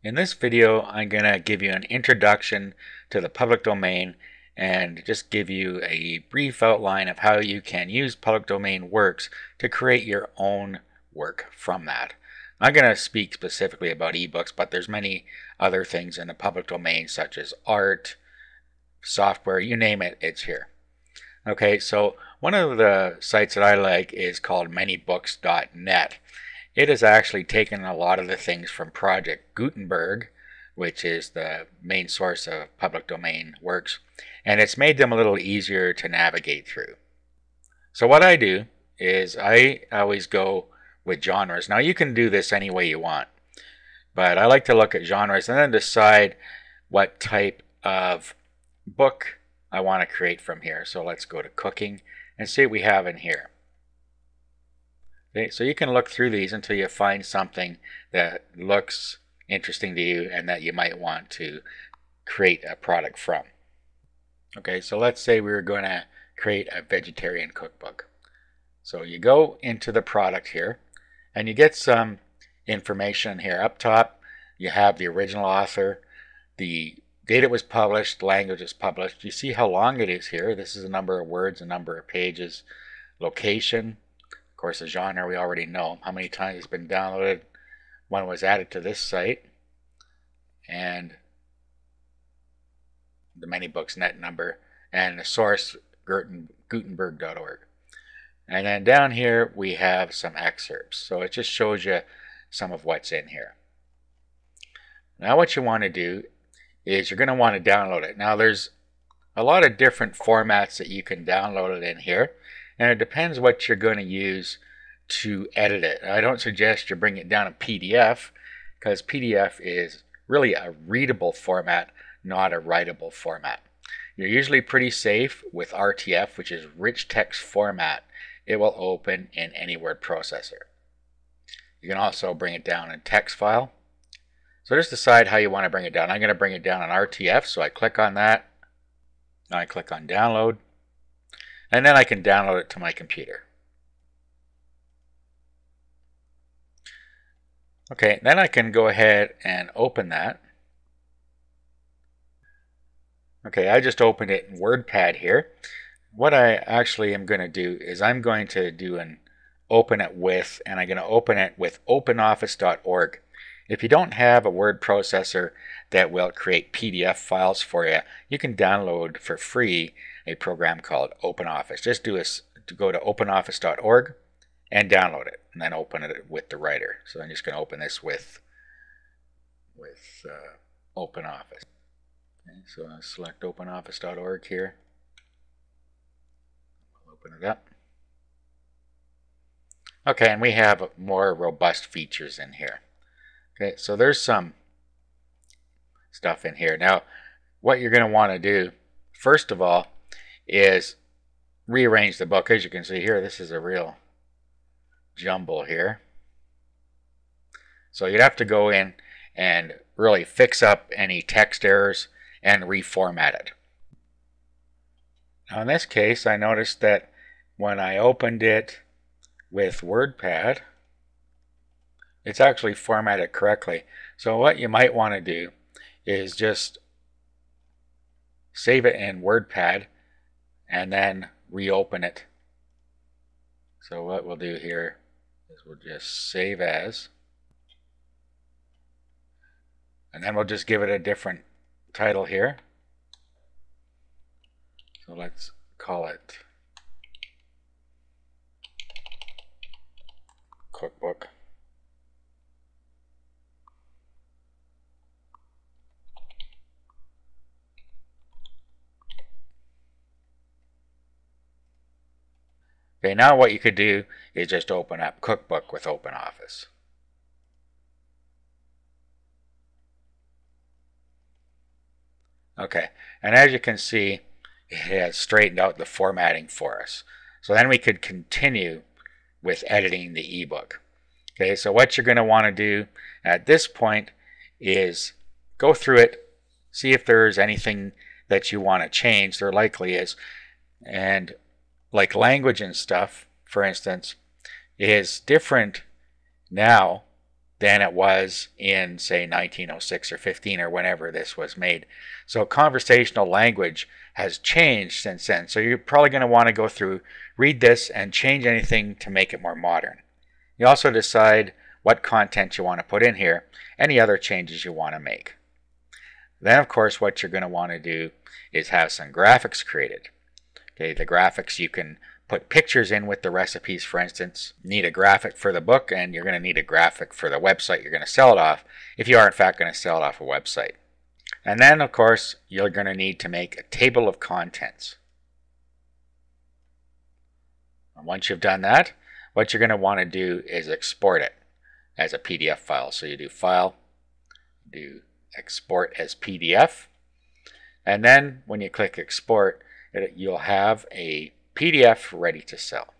In this video, I'm going to give you an introduction to the public domain and just give you a brief outline of how you can use public domain works to create your own work from that. I'm going to speak specifically about ebooks, but there's many other things in the public domain such as art, software, you name it, it's here. Okay, so one of the sites that I like is called manybooks.net. It has actually taken a lot of the things from Project Gutenberg, which is the main source of public domain works, and it's made them a little easier to navigate through. So what I do is I always go with genres. Now you can do this any way you want, but I like to look at genres and then decide what type of book I want to create from here. So let's go to cooking and see what we have in here. Okay, so you can look through these until you find something that looks interesting to you and that you might want to create a product from. Okay, so let's say we were going to create a vegetarian cookbook. So you go into the product here and you get some information here. Up top you have the original author, the date it was published, language it's published. You see how long it is here. This is the number of words, the number of pages, location. Of course, the genre we already know, how many times it's been downloaded, when it was added to this site, and the ManyBooks.net number, and the source gutenberg.org. And then down here we have some excerpts. So it just shows you some of what's in here. Now what you want to do is you're going to want to download it. Now there's a lot of different formats that you can download it in here, and it depends what you're going to use to edit it. I don't suggest you bring it down in PDF, because PDF is really a readable format, not a writable format. You're usually pretty safe with RTF, which is rich text format. It will open in any word processor. You can also bring it down in text file. So just decide how you want to bring it down. I'm going to bring it down on RTF, so I click on that. Now I click on download, and then I can download it to my computer. Okay, then I can go ahead and open that. Okay, I just opened it in WordPad here. What I actually am going to do is I'm going to do an open it with, and I'm going to open it with openoffice.org. If you don't have a word processor that will create PDF files for you, you can download for free a program called OpenOffice. Just go to openoffice.org and download it, and then open it with the writer. So I'm just going to open this with OpenOffice. Okay, so I'll select openoffice.org here. We'll open it up. Okay, and we have more robust features in here. Okay, so there's some stuff in here. Now, what you're going to want to do, first of all, is rearrange the book. As you can see here, this is a real jumble here. So you'd have to go in and really fix up any text errors and reformat it. Now in this case, I noticed that when I opened it with WordPad, it's actually formatted correctly. So what you might want to do is just save it in WordPad and then reopen it. So what we'll do here is we'll just save as, and then we'll just give it a different title here. So let's call it Cookbook. Okay, now what you could do is just open up Cookbook with OpenOffice. Okay, and as you can see, it has straightened out the formatting for us. So then we could continue with editing the ebook. Okay, so what you're going to want to do at this point is go through it, see if there's anything that you want to change. There likely is. And like language and stuff, for instance, is different now than it was in, say, 1906 or 15 or whenever this was made. So conversational language has changed since then. So you're probably going to want to go through, read this, and change anything to make it more modern. You also decide what content you want to put in here, any other changes you want to make. Then, of course, what you're going to want to do is have some graphics created. Okay, the graphics, you can put pictures in with the recipes, for instance. You need a graphic for the book, and you're going to need a graphic for the website you're going to sell it off, if you are in fact going to sell it off a website. And then, of course, you're going to need to make a table of contents. And once you've done that, what you're going to want to do is export it as a PDF file. So you do File, do Export as PDF, and then when you click Export, you'll have a PDF ready to sell.